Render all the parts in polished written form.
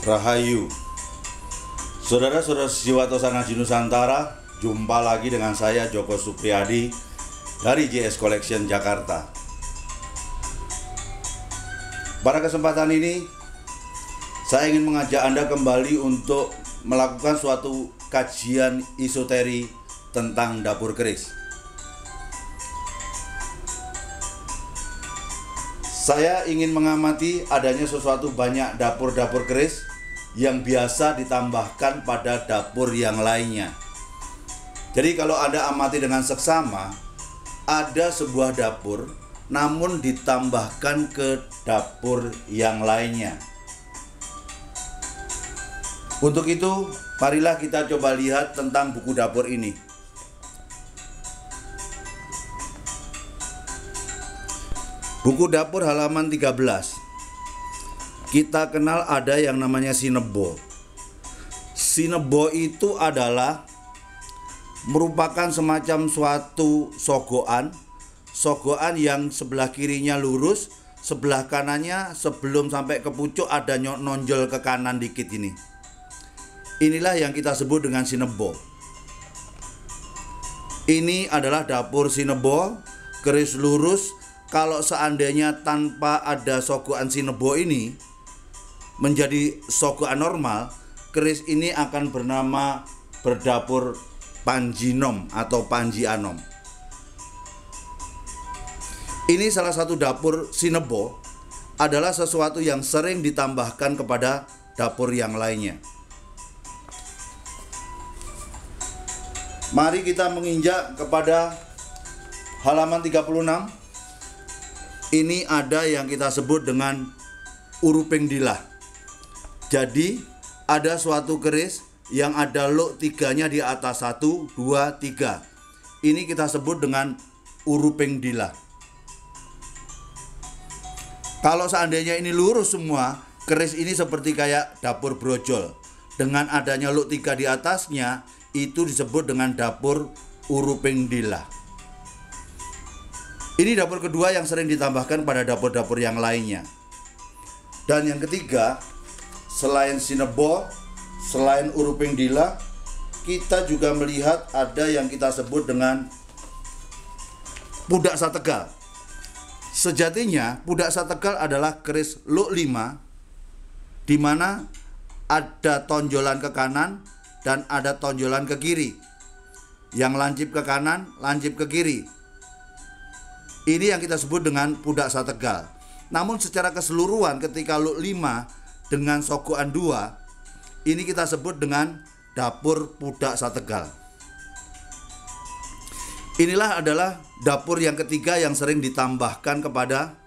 Rahayu, saudara-saudara sejiwa Tosan Haji Nusantara, jumpa lagi dengan saya Joko Supriyadi dari JS Collection Jakarta. Pada kesempatan ini, saya ingin mengajak Anda kembali untuk melakukan suatu kajian esoteri tentang dapur keris. Saya ingin mengamati adanya sesuatu banyak dapur-dapur keris yang biasa ditambahkan pada dapur yang lainnya. Jadi kalau Anda amati dengan seksama, ada sebuah dapur namun ditambahkan ke dapur yang lainnya. Untuk itu, marilah kita coba lihat tentang buku dapur ini. Buku dapur halaman 13. Kita kenal ada yang namanya sinebo. Sinebo itu adalah merupakan semacam suatu sogokan yang sebelah kirinya lurus, sebelah kanannya sebelum sampai ke pucuk ada nonjol ke kanan dikit ini. Inilah yang kita sebut dengan sinebo. Ini adalah dapur sinebo, keris lurus. Kalau seandainya tanpa ada sogokan sinebo ini menjadi sogokan normal, keris ini akan bernama berdapur panjinom atau panjianom. Ini salah satu dapur sinebo adalah sesuatu yang sering ditambahkan kepada dapur yang lainnya. Mari kita menginjak kepada halaman 36. Ini ada yang kita sebut dengan uruping dilah. Jadi ada suatu keris yang ada luk tiganya di atas 1, 2, 3. Ini kita sebut dengan uruping dilah. Kalau seandainya ini lurus semua, keris ini seperti kayak dapur brojol. Dengan adanya luk 3 di atasnya, itu disebut dengan dapur uruping dilah. Ini dapur kedua yang sering ditambahkan pada dapur-dapur yang lainnya. Dan yang ketiga, selain sinebo, selain uruping dilah, kita juga melihat ada yang kita sebut dengan pudak sategal. Sejatinya pudak sategal adalah keris luk 5 di mana ada tonjolan ke kanan dan ada tonjolan ke kiri. Yang lancip ke kanan, lancip ke kiri. Ini yang kita sebut dengan pudak sategal. Namun secara keseluruhan ketika luk 5 dengan sogokan 2, ini kita sebut dengan dapur pudak sategal. Inilah adalah dapur yang ketiga yang sering ditambahkan kepada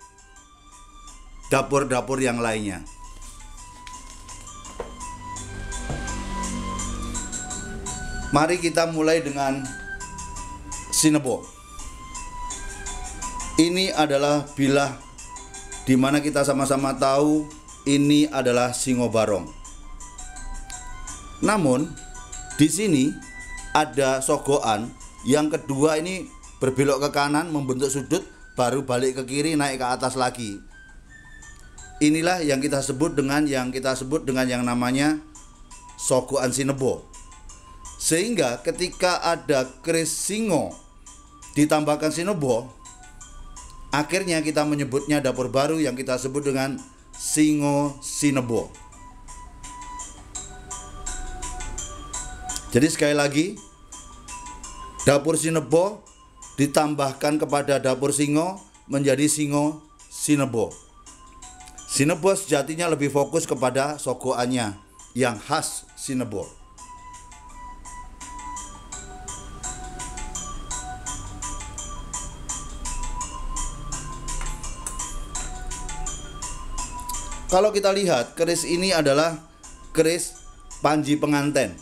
dapur-dapur yang lainnya. Mari kita mulai dengan sinebo. Ini adalah bilah di mana kita sama-sama tahu ini adalah singo barong. Namun di sini ada sogokan yang kedua ini berbelok ke kanan membentuk sudut, baru balik ke kiri naik ke atas lagi. Inilah yang kita sebut dengan yang namanya sogokan sinebo. Sehingga ketika ada keris singo ditambahkan sinebo, akhirnya kita menyebutnya dapur baru yang kita sebut dengan singo sinebo. Jadi sekali lagi, dapur sinebo ditambahkan kepada dapur singo menjadi singo sinebo. Sinebo sejatinya lebih fokus kepada sogokannya yang khas sinebo. Kalau kita lihat, keris ini adalah keris panji penganten.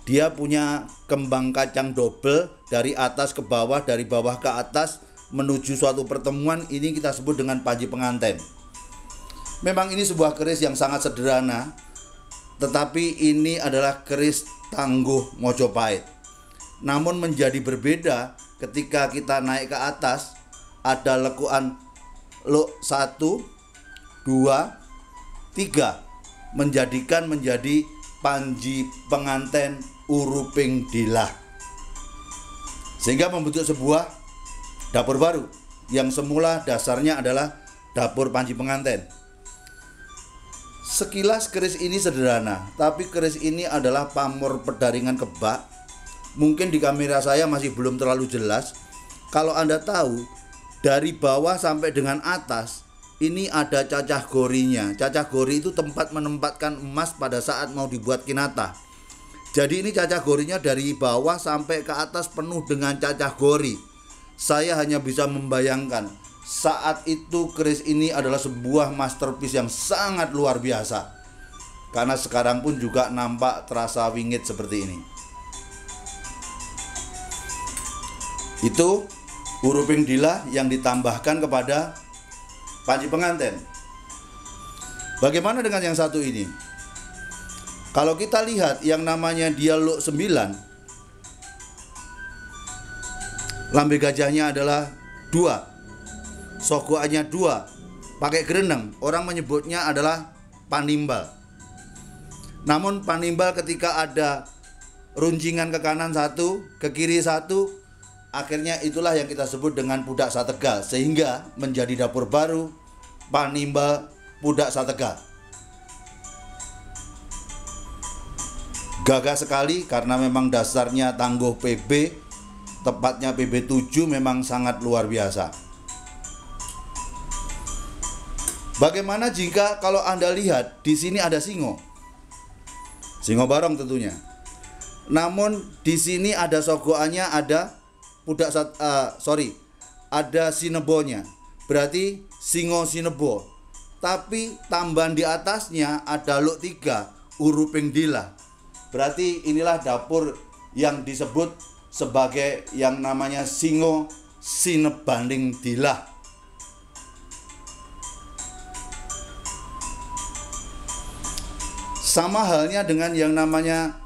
Dia punya kembang kacang double dari atas ke bawah, dari bawah ke atas menuju suatu pertemuan. Ini kita sebut dengan panji penganten. Memang ini sebuah keris yang sangat sederhana, tetapi ini adalah keris tangguh Mojopahit. Namun menjadi berbeda ketika kita naik ke atas, ada lekuan luk 1, 2, 3. menjadi panji penganten Uruping Dilah, sehingga membentuk sebuah dapur baru yang semula dasarnya adalah dapur panji penganten. Sekilas keris ini sederhana, tapi keris ini adalah pamor pedaringan kebak. Mungkin di kamera saya masih belum terlalu jelas. Kalau Anda tahu, dari bawah sampai dengan atas ini ada cacah gorinya. Cacah gori itu tempat menempatkan emas pada saat mau dibuat kinata. Jadi ini cacah gorinya dari bawah sampai ke atas penuh dengan cacah gori. Saya hanya bisa membayangkan saat itu keris ini adalah sebuah masterpiece yang sangat luar biasa. Karena sekarang pun juga nampak terasa wingit seperti ini. Itu Uruping Dilah yang ditambahkan kepada panji penganten. Bagaimana dengan yang satu ini? Kalau kita lihat yang namanya dialog 9, lambe gajahnya adalah 2, sogoannya 2, pakai gereneng. Orang menyebutnya adalah panimbal. Namun panimbal ketika ada runcingan ke kanan 1, ke kiri 1, akhirnya itulah yang kita sebut dengan Pudak Sategal, sehingga menjadi dapur baru Panimbal Pudak Sategal. Gagah sekali karena memang dasarnya tangguh PB, tepatnya PB 7, memang sangat luar biasa. Bagaimana jika kalau Anda lihat di sini ada singo barong tentunya. Namun di sini ada sogoannya, ada ada sinebonya. Berarti singo sinebo. Tapi tambahan di atasnya ada luk 3, Uruping Dilah. Berarti inilah dapur yang disebut sebagai yang namanya singo sinebanding dilah. Sama halnya dengan yang namanya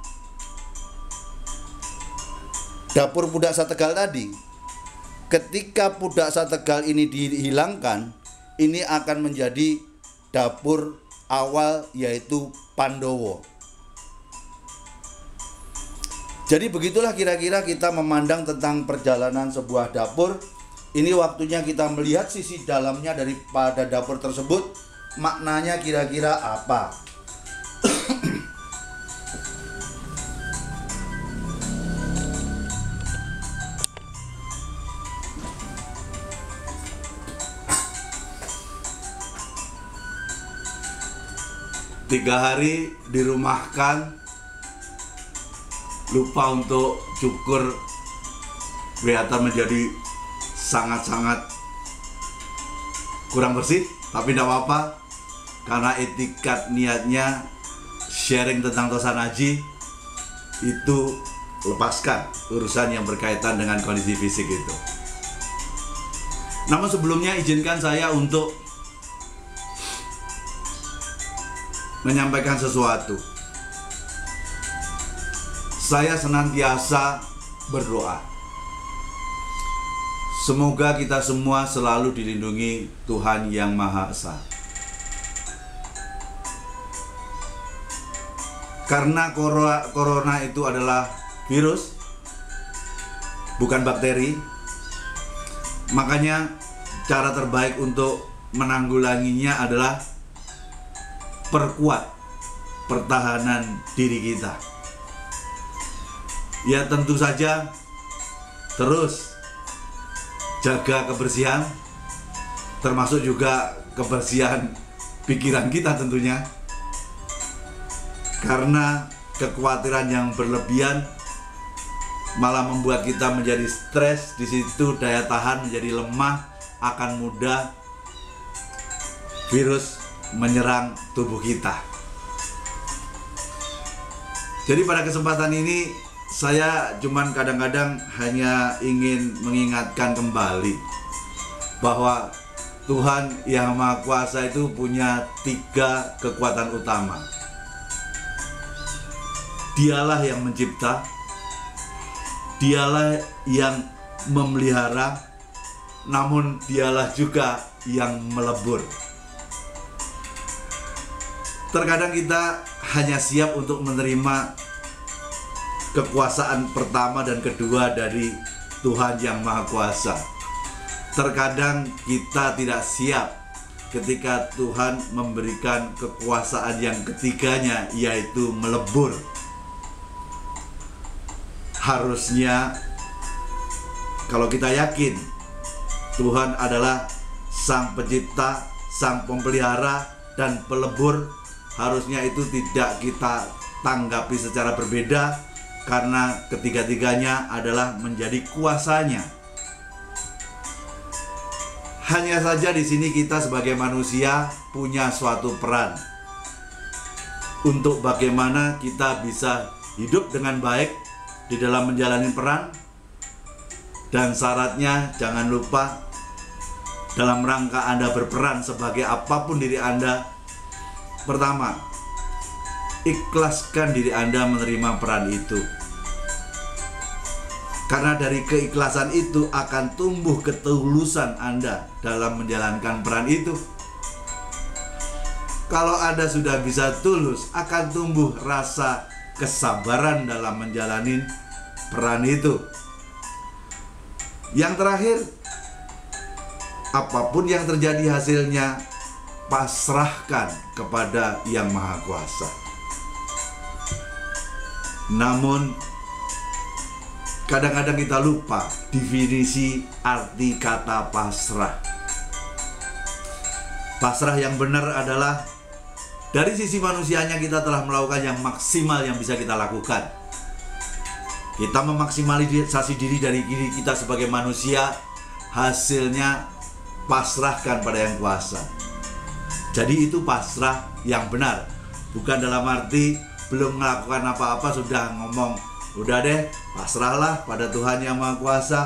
dapur Pudak Sategal tadi. Ketika Pudak Sategal ini dihilangkan, ini akan menjadi dapur awal, yaitu Pandowo. Jadi begitulah kira-kira kita memandang tentang perjalanan sebuah dapur. Ini waktunya kita melihat sisi dalamnya daripada dapur tersebut. Maknanya kira-kira apa? Tiga hari dirumahkan, lupa untuk cukur, kelihatan menjadi sangat-sangat kurang bersih. Tapi tidak apa-apa, karena etikat niatnya sharing tentang Tosan Aji, itu lepaskan urusan yang berkaitan dengan kondisi fisik itu. Namun sebelumnya izinkan saya untuk menyampaikan sesuatu. Saya senantiasa berdoa, semoga kita semua selalu dilindungi Tuhan Yang Maha Esa. Karena corona itu adalah virus, bukan bakteri. Makanya cara terbaik untuk menanggulanginya adalah perkuat pertahanan diri kita. Ya tentu saja terus jaga kebersihan, termasuk juga kebersihan pikiran kita tentunya. Karena kekhawatiran yang berlebihan malah membuat kita menjadi stres. Di situ daya tahan menjadi lemah, akan mudah virus menyerang tubuh kita. Jadi pada kesempatan ini saya cuman kadang-kadang hanya ingin mengingatkan kembali bahwa Tuhan Yang Maha Kuasa itu punya 3 kekuatan utama. Dialah yang mencipta, Dialah yang memelihara, namun Dialah juga yang melebur. Terkadang kita hanya siap untuk menerima kekuasaan pertama dan kedua dari Tuhan yang Maha Kuasa. Terkadang kita tidak siap ketika Tuhan memberikan kekuasaan yang ketiganya, yaitu melebur. Harusnya kalau kita yakin Tuhan adalah Sang Pencipta, Sang Pemelihara, dan Pelebur, harusnya itu tidak kita tanggapi secara berbeda, karena ketiga-tiganya adalah menjadi kuasanya. Hanya saja di sini kita sebagai manusia punya suatu peran untuk bagaimana kita bisa hidup dengan baik di dalam menjalani peran. Dan syaratnya jangan lupa, dalam rangka Anda berperan sebagai apapun diri Anda, pertama, ikhlaskan diri Anda menerima peran itu. Karena dari keikhlasan itu akan tumbuh ketulusan Anda dalam menjalankan peran itu. Kalau Anda sudah bisa tulus, akan tumbuh rasa kesabaran dalam menjalani peran itu. Yang terakhir, apapun yang terjadi hasilnya, pasrahkan kepada Yang Maha Kuasa. Namun kadang-kadang kita lupa definisi arti kata pasrah. Pasrah yang benar adalah dari sisi manusianya kita telah melakukan yang maksimal yang bisa kita lakukan. Kita memaksimalisasi diri dari diri kita sebagai manusia, hasilnya pasrahkan pada Yang Kuasa. Jadi itu pasrah yang benar. Bukan dalam arti belum melakukan apa-apa sudah ngomong, udah deh pasrahlah pada Tuhan Yang Maha Kuasa.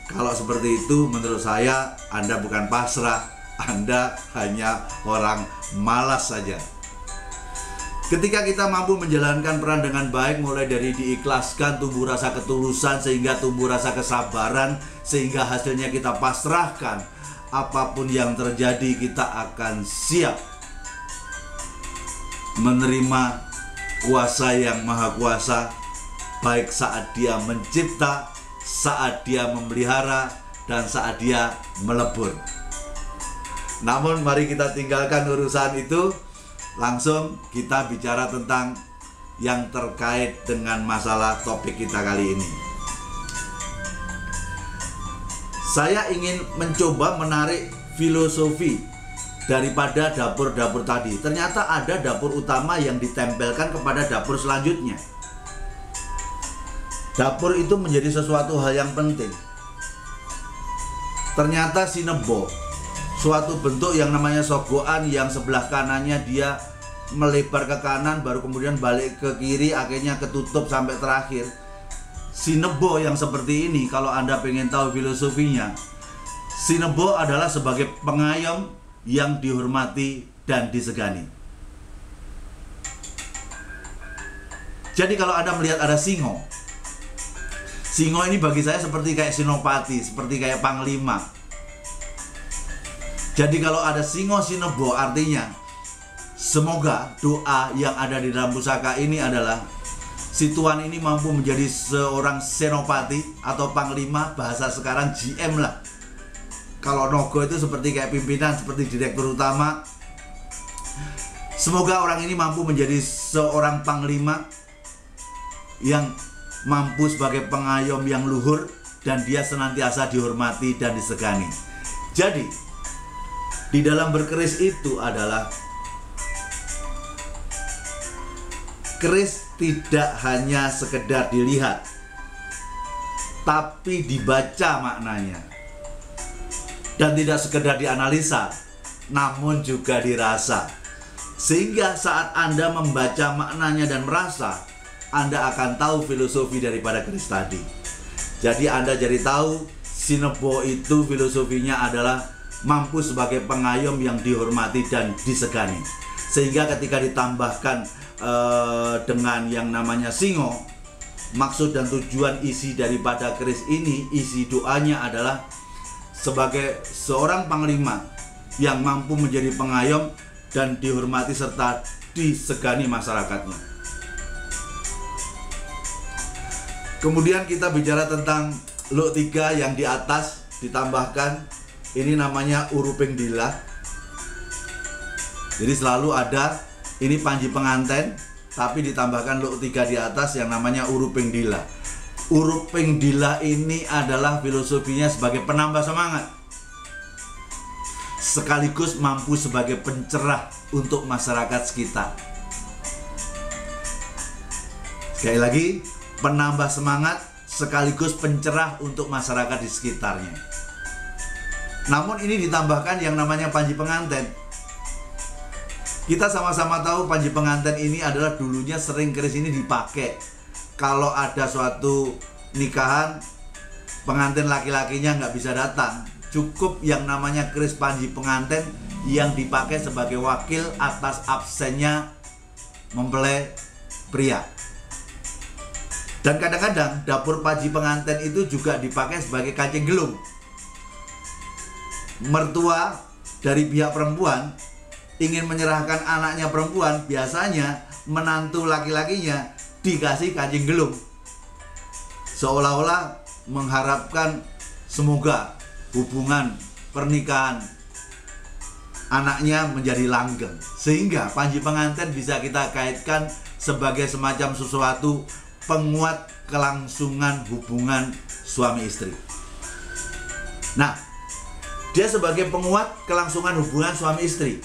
Kalau seperti itu menurut saya Anda bukan pasrah, Anda hanya orang malas saja. Ketika kita mampu menjalankan peran dengan baik, mulai dari diikhlaskan, tumbuh rasa ketulusan, sehingga tumbuh rasa kesabaran, sehingga hasilnya kita pasrahkan, apapun yang terjadi kita akan siap menerima kuasa Yang Maha Kuasa, baik saat Dia mencipta, saat Dia memelihara, dan saat Dia melebur. Namun mari kita tinggalkan urusan itu, langsung kita bicara tentang yang terkait dengan masalah topik kita kali ini. Saya ingin mencoba menarik filosofi daripada dapur-dapur tadi. Ternyata ada dapur utama yang ditempelkan kepada dapur selanjutnya. Dapur itu menjadi sesuatu hal yang penting. Ternyata sinebo, suatu bentuk yang namanya sogokan, yang sebelah kanannya dia melebar ke kanan, baru kemudian balik ke kiri, akhirnya ketutup sampai terakhir. Sinebo yang seperti ini, kalau Anda pengen tahu filosofinya, sinebo adalah sebagai pengayom yang dihormati dan disegani. Jadi kalau Anda melihat ada singo, singo ini bagi saya seperti kayak sinopati, seperti kayak panglima. Jadi kalau ada singo sinebo, artinya semoga doa yang ada di dalam pusaka ini adalah si Tuan ini mampu menjadi seorang senopati atau panglima, bahasa sekarang GM lah. Kalau Nogo itu seperti kayak pimpinan, seperti direktur utama. Semoga orang ini mampu menjadi seorang panglima yang mampu sebagai pengayom yang luhur, dan dia senantiasa dihormati dan disegani. Jadi di dalam berkeris itu adalah keris tidak hanya sekedar dilihat, tapi dibaca maknanya. Dan tidak sekedar dianalisa, namun juga dirasa. Sehingga saat Anda membaca maknanya dan merasa, Anda akan tahu filosofi daripada keris tadi. Jadi Anda jadi tahu sinebo itu filosofinya adalah mampu sebagai pengayom yang dihormati dan disegani. Sehingga ketika ditambahkan dengan yang namanya singo, maksud dan tujuan isi daripada keris ini, isi doanya adalah sebagai seorang panglima yang mampu menjadi pengayom dan dihormati serta disegani masyarakatnya. Kemudian kita bicara tentang Luk 3 yang di atas ditambahkan, ini namanya Uruping Dila. Jadi selalu ada ini panji penganten, tapi ditambahkan Luk 3 di atas yang namanya Uruping Dila. Uruping Dila ini adalah filosofinya sebagai penambah semangat, sekaligus mampu sebagai pencerah untuk masyarakat sekitar. Sekali lagi, penambah semangat sekaligus pencerah untuk masyarakat di sekitarnya. Namun ini ditambahkan yang namanya panji penganten. Kita sama-sama tahu panji penganten ini adalah dulunya sering keris ini dipakai. Kalau ada suatu nikahan, pengantin laki-lakinya nggak bisa datang, cukup yang namanya keris panji penganten yang dipakai sebagai wakil atas absennya mempelai pria. Dan kadang-kadang dapur panji penganten itu juga dipakai sebagai kancing gelung. Mertua dari pihak perempuan ingin menyerahkan anaknya perempuan, biasanya menantu laki-lakinya dikasih kancing gelung, seolah-olah mengharapkan semoga hubungan pernikahan anaknya menjadi langgeng. Sehingga panji penganten bisa kita kaitkan sebagai semacam sesuatu penguat kelangsungan hubungan suami istri. Nah, dia sebagai penguat kelangsungan hubungan suami istri.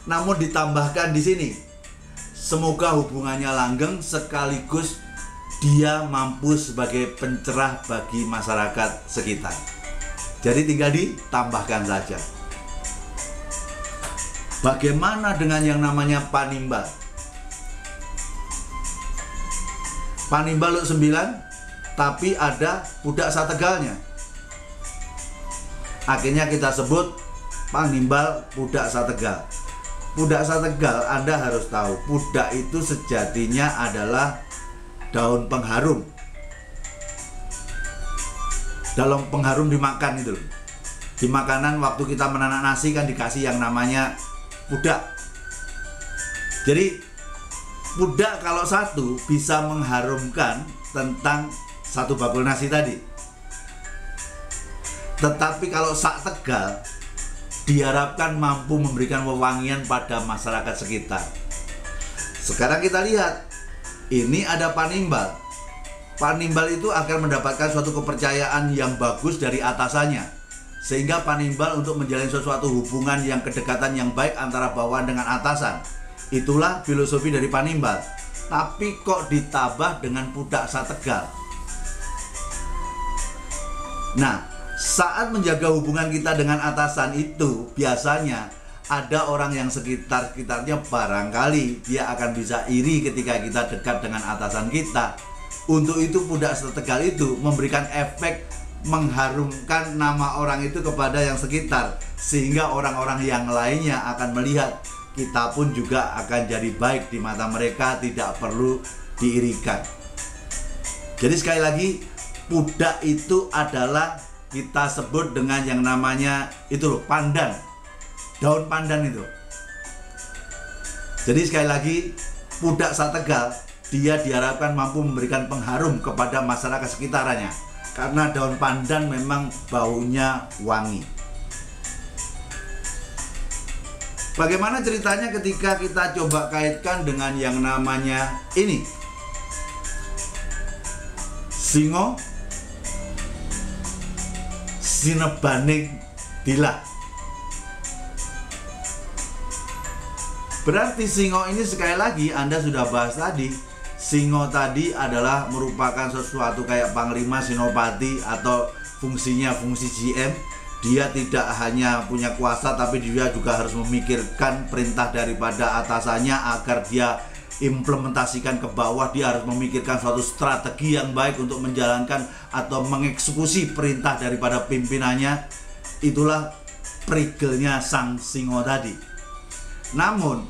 Namun ditambahkan di sini, semoga hubungannya langgeng sekaligus dia mampu sebagai pencerah bagi masyarakat sekitar. Jadi tinggal ditambahkan saja. Bagaimana dengan yang namanya Panimbal? Panimbal Luk 9, tapi ada pudak sategalnya. Akhirnya kita sebut Panimbal pudak sategal. Pudak sategal, Anda harus tahu, pudak itu sejatinya adalah daun pengharum. Daun pengharum dimakan itu. Di makanan waktu kita menanak nasi kan dikasih yang namanya pudak. Jadi pudak kalau satu bisa mengharumkan tentang satu bakul nasi tadi. Tetapi kalau sak tegal diharapkan mampu memberikan wewangian pada masyarakat sekitar. Sekarang kita lihat, ini ada Panimbal. Panimbal itu akan mendapatkan suatu kepercayaan yang bagus dari atasannya, sehingga Panimbal untuk menjalin sesuatu hubungan yang kedekatan yang baik antara bawahan dengan atasan. Itulah filosofi dari Panimbal. Tapi kok ditambah dengan pudak sategal. Nah, saat menjaga hubungan kita dengan atasan itu, biasanya ada orang yang sekitarnya barangkali dia akan bisa iri ketika kita dekat dengan atasan kita. Untuk itu pudak sategal itu memberikan efek mengharumkan nama orang itu kepada yang sekitar, sehingga orang-orang yang lainnya akan melihat kita pun juga akan jadi baik di mata mereka, tidak perlu diirikan. Jadi sekali lagi, pudak itu adalah kita sebut dengan yang namanya itu loh, pandan. Daun pandan itu. Jadi sekali lagi, pudak sategal dia diharapkan mampu memberikan pengharum kepada masyarakat sekitarnya, karena daun pandan memang baunya wangi. Bagaimana ceritanya ketika kita coba kaitkan dengan yang namanya ini, Singo Sinebaning Dila. Berarti singo ini sekali lagi Anda sudah bahas tadi. Singo tadi adalah merupakan sesuatu kayak panglima senopati atau fungsinya fungsi GM. Dia tidak hanya punya kuasa, tapi dia juga harus memikirkan perintah daripada atasannya agar dia implementasikan ke bawah. Dia harus memikirkan suatu strategi yang baik untuk menjalankan atau mengeksekusi perintah daripada pimpinannya. Itulah perigelnya sang singo tadi. Namun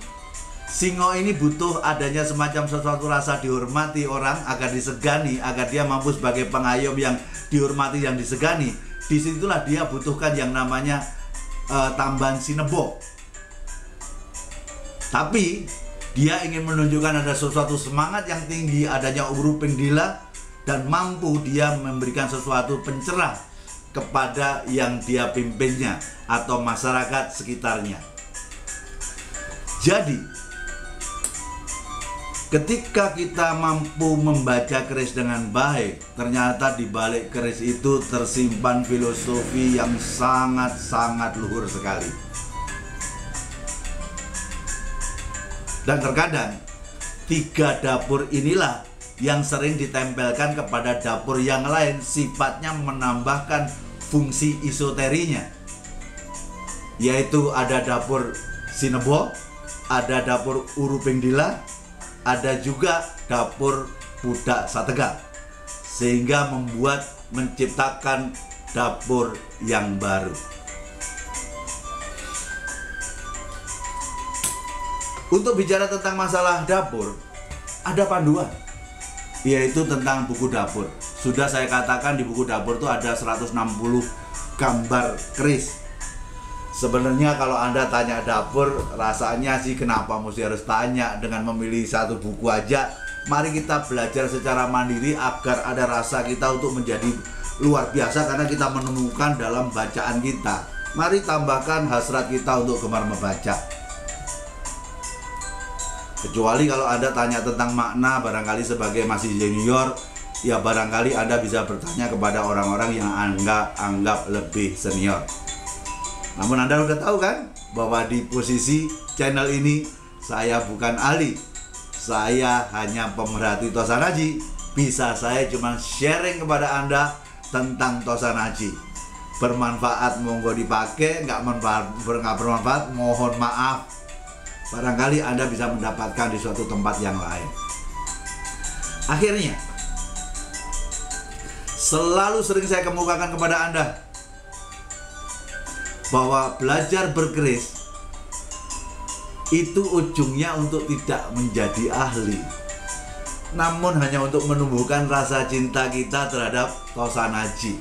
singo ini butuh adanya semacam sesuatu rasa dihormati orang agar disegani, agar dia mampu sebagai pengayom yang dihormati, yang disegani. Disitulah dia butuhkan yang namanya tamban sinebo. Tapi Dia ingin menunjukkan ada sesuatu semangat yang tinggi, adanya uruping dila, dan mampu dia memberikan sesuatu pencerah kepada yang dia pimpinnya atau masyarakat sekitarnya. Jadi, ketika kita mampu membaca keris dengan baik, ternyata di balik keris itu tersimpan filosofi yang sangat-sangat luhur sekali. Dan terkadang 3 dapur inilah yang sering ditempelkan kepada dapur yang lain, sifatnya menambahkan fungsi esoterinya, yaitu ada dapur Sinebo, ada dapur Uruping Dila, ada juga dapur Budak Sategal, sehingga menciptakan dapur yang baru. Untuk bicara tentang masalah dapur, ada panduan, yaitu tentang buku dapur. Sudah saya katakan di buku dapur itu ada 160 gambar keris. Sebenarnya kalau Anda tanya dapur, rasanya sih kenapa mesti harus tanya, dengan memilih satu buku aja. Mari kita belajar secara mandiri agar ada rasa kita untuk menjadi luar biasa karena kita menemukan dalam bacaan kita. Mari tambahkan hasrat kita untuk gemar membaca. Kecuali kalau Anda tanya tentang makna, barangkali sebagai masih junior, ya barangkali Anda bisa bertanya kepada orang-orang yang anggap lebih senior. Namun Anda udah tahu kan bahwa di posisi channel ini saya bukan ahli, saya hanya pemerhati Tosanaji. Bisa saya cuma sharing kepada Anda tentang Tosanaji. Bermanfaat monggo dipakai, nggak bermanfaat mohon maaf. Barangkali Anda bisa mendapatkan di suatu tempat yang lain. Akhirnya, selalu sering saya kemukakan kepada Anda bahwa belajar berkeris itu ujungnya untuk tidak menjadi ahli, namun hanya untuk menumbuhkan rasa cinta kita terhadap Tosanaji.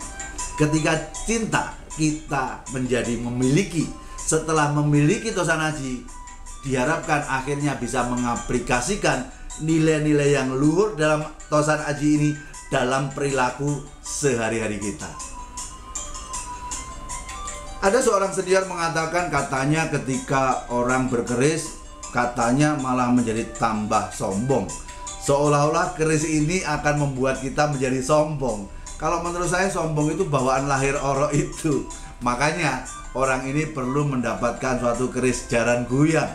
Ketika cinta kita menjadi memiliki, setelah memiliki Tosanaji, diharapkan akhirnya bisa mengaplikasikan nilai-nilai yang luhur dalam Tosanaji ini dalam perilaku sehari-hari kita. Ada seorang senior mengatakan, katanya ketika orang berkeris, katanya malah menjadi tambah sombong. Seolah-olah keris ini akan membuat kita menjadi sombong. Kalau menurut saya sombong itu bawaan lahir orang itu. Makanya orang ini perlu mendapatkan suatu keris jaran guyang.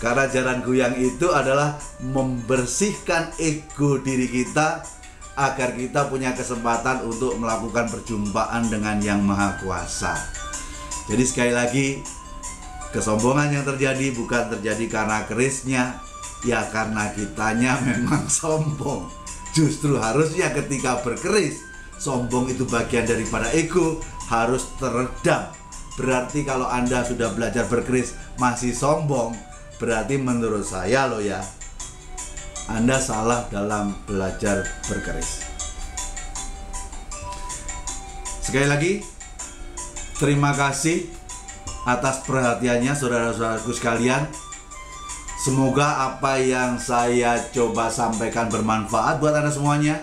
Karena jaran guyang itu adalah membersihkan ego diri kita agar kita punya kesempatan untuk melakukan perjumpaan dengan Yang Maha Kuasa. Jadi sekali lagi, kesombongan yang terjadi bukan terjadi karena kerisnya, ya karena kitanya memang sombong. Justru harusnya ketika berkeris, sombong itu bagian daripada ego, harus teredam. Berarti kalau Anda sudah belajar berkeris masih sombong, berarti menurut saya loh ya, Anda salah dalam belajar berkeris. Sekali lagi, terima kasih atas perhatiannya saudara-saudaraku sekalian. Semoga apa yang saya coba sampaikan bermanfaat buat Anda semuanya.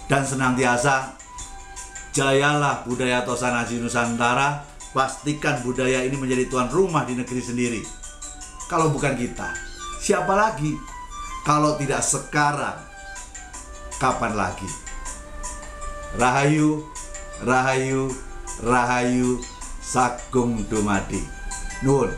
Dan senantiasa jayalah budaya Tosanaji Nusantara. Pastikan budaya ini menjadi tuan rumah di negeri sendiri. Kalau bukan kita, siapa lagi? Kalau tidak sekarang, kapan lagi? Rahayu, Rahayu, Rahayu, Sagung Dumadi. Nuwun.